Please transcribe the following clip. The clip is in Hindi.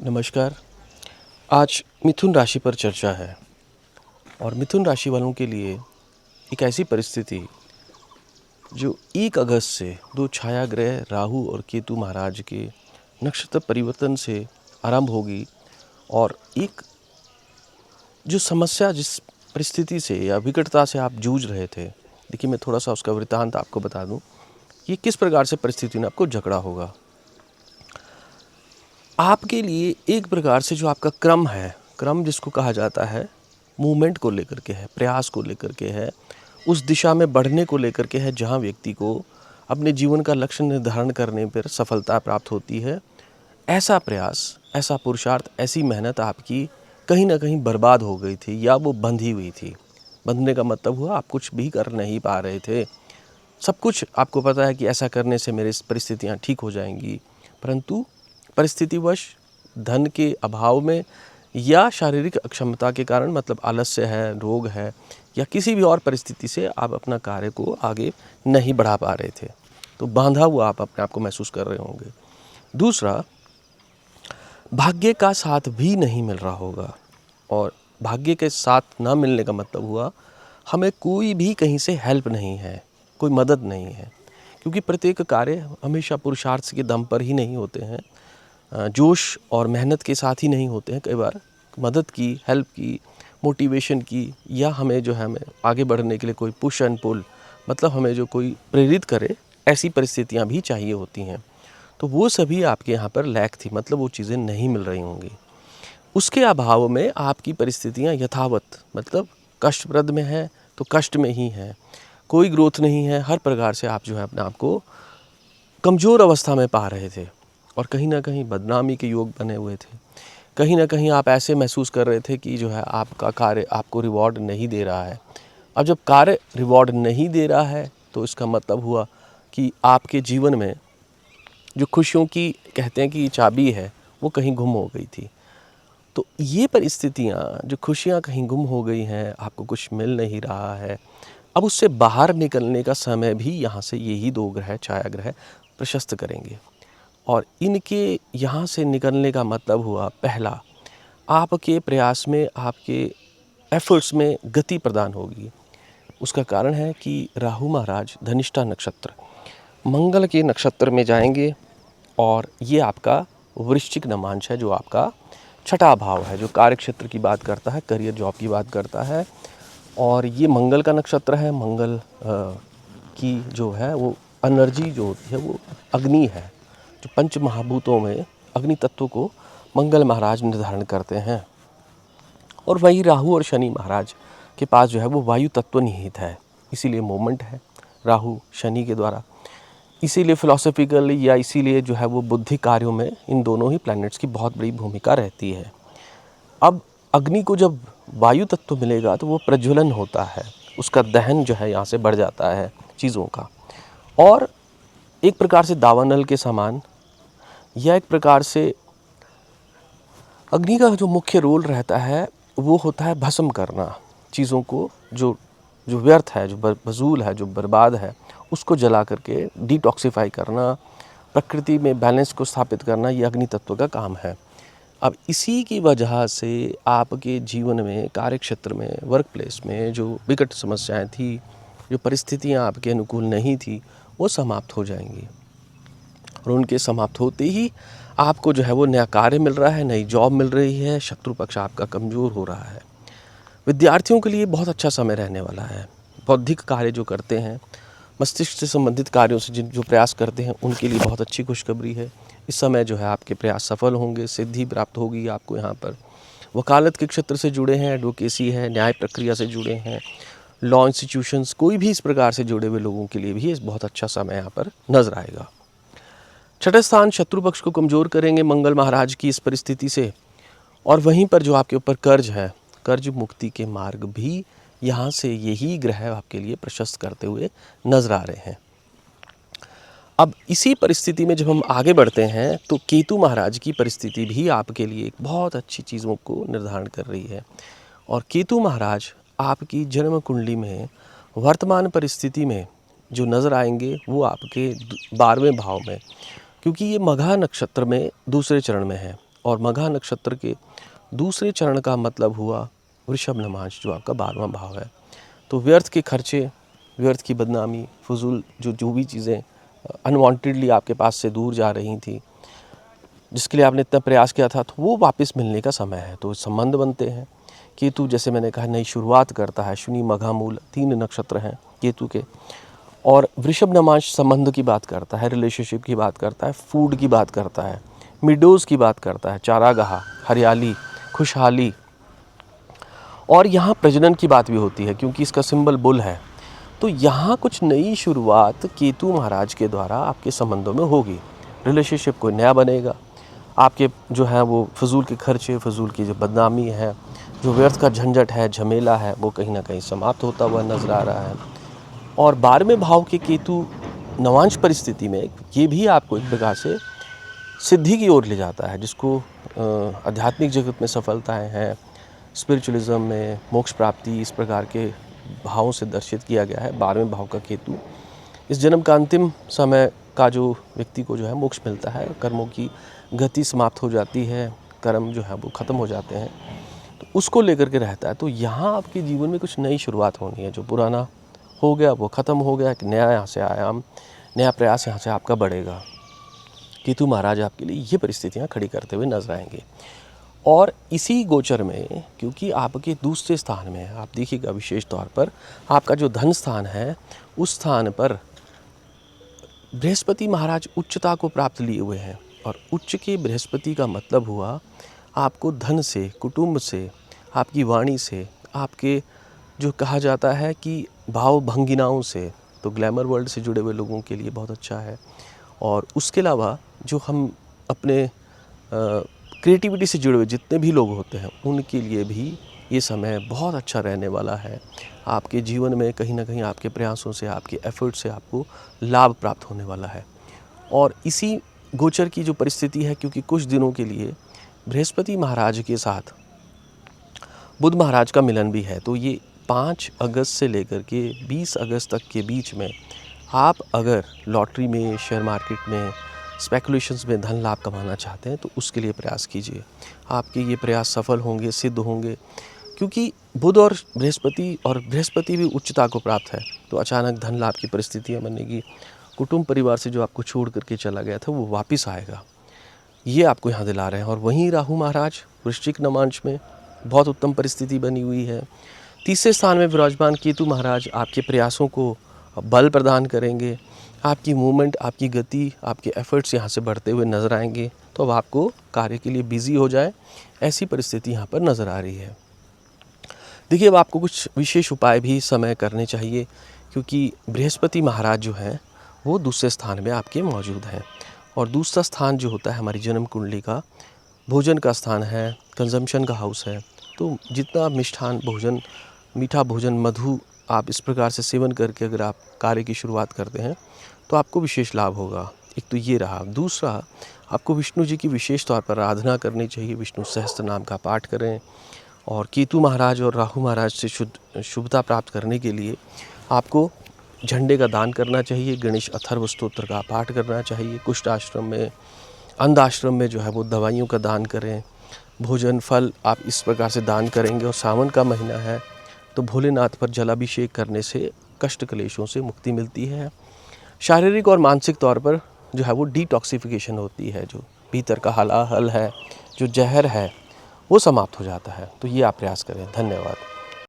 नमस्कार। आज मिथुन राशि पर चर्चा है और मिथुन राशि वालों के लिए एक ऐसी परिस्थिति जो 1 अगस्त से 2 छाया ग्रह राहु और केतु महाराज के नक्षत्र परिवर्तन से आरंभ होगी। और एक जो समस्या जिस परिस्थिति से या विकटता से आप जूझ रहे थे, देखिए मैं थोड़ा सा उसका वृत्तांत आपको बता दूं। ये किस प्रकार से परिस्थिति ने आपको जकड़ा होगा। आपके लिए एक प्रकार से जो आपका क्रम है, क्रम जिसको कहा जाता है, मूवमेंट को लेकर के है, प्रयास को लेकर के है, उस दिशा में बढ़ने को लेकर के है जहाँ व्यक्ति को अपने जीवन का लक्ष्य निर्धारण करने पर सफलता प्राप्त होती है। ऐसा प्रयास, ऐसा पुरुषार्थ, ऐसी मेहनत आपकी कहीं ना कहीं बर्बाद हो गई थी या वो बंधी हुई थी। बंधने का मतलब हुआ आप कुछ भी कर नहीं पा रहे थे। सब कुछ आपको पता है कि ऐसा करने से मेरी परिस्थितियाँ ठीक हो जाएंगी, परंतु परिस्थितिवश, धन के अभाव में या शारीरिक अक्षमता के कारण, मतलब आलस्य है, रोग है या किसी भी और परिस्थिति से आप अपना कार्य को आगे नहीं बढ़ा पा रहे थे। तो बांधा हुआ आप अपने आप को महसूस कर रहे होंगे। दूसरा, भाग्य का साथ भी नहीं मिल रहा होगा। और भाग्य के साथ ना मिलने का मतलब हुआ हमें कोई भी कहीं से हेल्प नहीं है, कोई मदद नहीं है, क्योंकि प्रत्येक कार्य हमेशा पुरुषार्थ के दम पर ही नहीं होते हैं, जोश और मेहनत के साथ ही नहीं होते हैं। कई बार मदद की, हेल्प की, मोटिवेशन की, या हमें जो है हमें आगे बढ़ने के लिए कोई पुश एंड पुल, मतलब हमें जो कोई प्रेरित करे, ऐसी परिस्थितियां भी चाहिए होती हैं। तो वो सभी आपके यहाँ पर लैक थी, मतलब वो चीज़ें नहीं मिल रही होंगी। उसके अभाव में आपकी परिस्थितियां यथावत, मतलब कष्टप्रद में है तो कष्ट में ही है, कोई ग्रोथ नहीं है। हर प्रकार से आप जो है अपने आप को कमज़ोर अवस्था में पा रहे थे और कहीं ना कहीं बदनामी के योग बने हुए थे। कहीं ना कहीं आप ऐसे महसूस कर रहे थे कि जो है आपका कार्य आपको रिवॉर्ड नहीं दे रहा है। अब जब कार्य रिवॉर्ड नहीं दे रहा है तो इसका मतलब हुआ कि आपके जीवन में जो खुशियों की, कहते हैं कि चाबी है, वो कहीं गुम हो गई थी। तो ये परिस्थितियाँ, जो खुशियाँ कहीं गुम हो गई हैं, आपको कुछ मिल नहीं रहा है, अब उससे बाहर निकलने का समय भी यहाँ से यही 2 ग्रह, छाया ग्रह प्रशस्त करेंगे। और इनके यहाँ से निकलने का मतलब हुआ, पहला, आपके प्रयास में, आपके एफर्ट्स में गति प्रदान होगी। उसका कारण है कि राहु महाराज धनिष्ठा नक्षत्र, मंगल के नक्षत्र में जाएंगे और ये आपका वृश्चिक नमांश है, जो आपका छठा भाव है, जो कार्य क्षेत्र की बात करता है, करियर जॉब की बात करता है। और ये मंगल का नक्षत्र है। मंगल की जो है वो एनर्जी जो होती है वो अग्नि है। जो पंच महाभूतों में अग्नि तत्व को मंगल महाराज निर्धारण करते हैं। और वही राहु और शनि महाराज के पास जो है वो वायु तत्व निहित है, इसीलिए मूवमेंट है राहु शनि के द्वारा। इसीलिए फिलॉसफिकल, या इसीलिए जो है वो बुद्धि कार्यों में इन दोनों ही प्लैनेट्स की बहुत बड़ी भूमिका रहती है। अब अग्नि को जब वायु तत्व मिलेगा तो वो प्रज्वलन होता है, उसका दहन जो है यहाँ से बढ़ जाता है चीज़ों का। और एक प्रकार से दावानल के समान, या एक प्रकार से अग्नि का जो मुख्य रोल रहता है वो होता है भस्म करना चीज़ों को, जो जो व्यर्थ है, जो फजूल है, जो बर्बाद है, उसको जला करके डिटॉक्सिफाई करना, प्रकृति में बैलेंस को स्थापित करना, ये अग्नि तत्व का काम है। अब इसी की वजह से आपके जीवन में, कार्य क्षेत्र में, वर्क प्लेस में जो विकट समस्याएं थी, जो परिस्थितियां आपके अनुकूल नहीं थी, वो समाप्त हो जाएंगी। और उनके समाप्त होते ही आपको जो है वो नया कार्य मिल रहा है, नई जॉब मिल रही है, शत्रु पक्ष आपका कमज़ोर हो रहा है। विद्यार्थियों के लिए बहुत अच्छा समय रहने वाला है। बौद्धिक कार्य जो करते हैं, मस्तिष्क से संबंधित कार्यों से जो प्रयास करते हैं, उनके लिए बहुत अच्छी खुशखबरी है। इस समय जो है आपके प्रयास सफल होंगे, सिद्धि प्राप्त होगी आपको यहाँ पर। वकालत के क्षेत्र से जुड़े हैं, एडवोकेसी है, न्याय प्रक्रिया से जुड़े हैं, लॉ इंस्टीट्यूशंस, कोई भी इस प्रकार से जुड़े हुए लोगों के लिए भी इस बहुत अच्छा समय यहाँ पर नजर आएगा। छठे स्थान शत्रु पक्ष को कमज़ोर करेंगे मंगल महाराज की इस परिस्थिति से। और वहीं पर जो आपके ऊपर कर्ज है, कर्ज मुक्ति के मार्ग भी यहाँ से यही ग्रह आपके लिए प्रशस्त करते हुए नजर आ रहे हैं। अब इसी परिस्थिति में जब हम आगे बढ़ते हैं तो केतु महाराज की परिस्थिति भी आपके लिए एक बहुत अच्छी चीज़ों को निर्धारण कर रही है। और केतु महाराज आपकी जन्म कुंडली में वर्तमान परिस्थिति में जो नज़र आएंगे वो आपके 12वें भाव में, क्योंकि ये मघा नक्षत्र में दूसरे चरण में है। और मघा नक्षत्र के दूसरे चरण का मतलब हुआ वृषभ नमांश, जो आपका 12वां भाव है। तो व्यर्थ के खर्चे, व्यर्थ की बदनामी, फजूल जो भी चीज़ें अनवांटेडली आपके पास से दूर जा रही थी, जिसके लिए आपने इतना प्रयास किया था, तो वो वापस मिलने का समय है। तो संबंध बनते हैं। केतु, जैसे मैंने कहा, नई शुरुआत करता है। शनि, मघा, मूल 3 नक्षत्र हैं केतु के। और वृषभ नमांश संबंध की बात करता है, रिलेशनशिप की बात करता है, फूड की बात करता है, मिडोज़ की बात करता है, चारागाह, हरियाली, खुशहाली। और यहाँ प्रजनन की बात भी होती है, क्योंकि इसका सिंबल बुल है। तो यहाँ कुछ नई शुरुआत केतु महाराज के द्वारा आपके संबंधों में होगी। रिलेशनशिप कोई नया बनेगा। आपके जो है वो फजूल के खर्चे, फजूल की जो बदनामी है, जो व्यर्थ का झंझट है, झमेला है, वो कहीं ना कहीं समाप्त होता हुआ नजर आ रहा है। और 12वें भाव के केतु नवांश परिस्थिति में ये भी आपको एक प्रकार से सिद्धि की ओर ले जाता है, जिसको आध्यात्मिक जगत में सफलताएं हैं, स्पिरिचुअलिज्म में मोक्ष प्राप्ति, इस प्रकार के भावों से दर्शित किया गया है। 12वें भाव का केतु इस जन्म का अंतिम समय का जो व्यक्ति को जो है मोक्ष मिलता है, कर्मों की गति समाप्त हो जाती है, कर्म जो है वो ख़त्म हो जाते हैं, तो उसको लेकर के रहता है। तो यहाँ आपके जीवन में कुछ नई शुरुआत होनी है। जो पुराना हो गया वो ख़त्म हो गया, एक नया यहाँ से आयाम, नया प्रयास यहाँ से आपका बढ़ेगा। केतु महाराज आपके लिए ये परिस्थितियाँ खड़ी करते हुए नजर आएंगे। और इसी गोचर में, क्योंकि आपके दूसरे स्थान में आप देखिएगा विशेष तौर पर आपका जो धन स्थान है, उस स्थान पर बृहस्पति महाराज उच्चता को प्राप्त लिए हुए हैं। और उच्च के बृहस्पति का मतलब हुआ आपको धन से, कुटुंब से, आपकी वाणी से, आपके जो कहा जाता है कि भाव भंगिनाओं से, तो ग्लैमर वर्ल्ड से जुड़े हुए लोगों के लिए बहुत अच्छा है। और उसके अलावा जो हम अपने क्रिएटिविटी से जुड़े हुए जितने भी लोग होते हैं, उनके लिए भी ये समय बहुत अच्छा रहने वाला है। आपके जीवन में कहीं ना कहीं आपके प्रयासों से, आपके एफर्ट से आपको लाभ प्राप्त होने वाला है। और इसी गोचर की जो परिस्थिति है, क्योंकि कुछ दिनों के लिए बृहस्पति महाराज के साथ बुध महाराज का मिलन भी है, तो ये 5 अगस्त से लेकर के 20 अगस्त तक के बीच में आप अगर लॉटरी में, शेयर मार्केट में, स्पेकुलेशंस में धन लाभ कमाना चाहते हैं, तो उसके लिए प्रयास कीजिए। आपके ये प्रयास सफल होंगे, सिद्ध होंगे, क्योंकि बुध और बृहस्पति भी उच्चता को प्राप्त है। तो अचानक धन लाभ की परिस्थितियाँ बनेगी। कुटुंब परिवार से जो आपको छोड़ करके चला गया था, वो वापस आएगा, ये आपको यहाँ दिला रहे हैं। और वहीं राहु महाराज वृश्चिक नमांश में बहुत उत्तम परिस्थिति बनी हुई है। तीसरे स्थान में विराजमान केतु महाराज आपके प्रयासों को बल प्रदान करेंगे। आपकी मूवमेंट, आपकी गति, आपके एफर्ट्स यहाँ से बढ़ते हुए नज़र आएंगे। तो अब आपको कार्य के लिए बिजी हो जाए, ऐसी परिस्थिति यहाँ पर नज़र आ रही है। देखिए, अब आपको कुछ विशेष उपाय भी समय करने चाहिए, क्योंकि बृहस्पति महाराज जो हैं वो दूसरे स्थान में आपके मौजूद हैं। और दूसरा स्थान जो होता है हमारी जन्म कुंडली का भोजन का स्थान है, कंजम्पशन का हाउस है। तो जितना मिष्ठान भोजन, मीठा भोजन, मधु आप इस प्रकार से सेवन करके अगर आप कार्य की शुरुआत करते हैं, तो आपको विशेष लाभ होगा। एक तो ये रहा। दूसरा, आपको विष्णु जी की विशेष तौर पर आराधना करनी चाहिए। विष्णु सहस्त्र नाम का पाठ करें। और केतु महाराज और राहु महाराज से शुभता प्राप्त करने के लिए आपको झंडे का दान करना चाहिए, गणेश अथर्व स्तोत्र का पाठ करना चाहिए। कुष्ठ आश्रम में, अंध आश्रम में जो है वो दवाइयों का दान करें। भोजन, फल आप इस प्रकार से दान करेंगे। और सावन का महीना है, तो भोलेनाथ पर जलाभिषेक करने से कष्ट क्लेशों से मुक्ति मिलती है। शारीरिक और मानसिक तौर पर जो है वो डिटॉक्सिफिकेशन होती है। जो भीतर का हलाहल है, जो जहर है, वो समाप्त हो जाता है। तो ये आप प्रयास करें। धन्यवाद।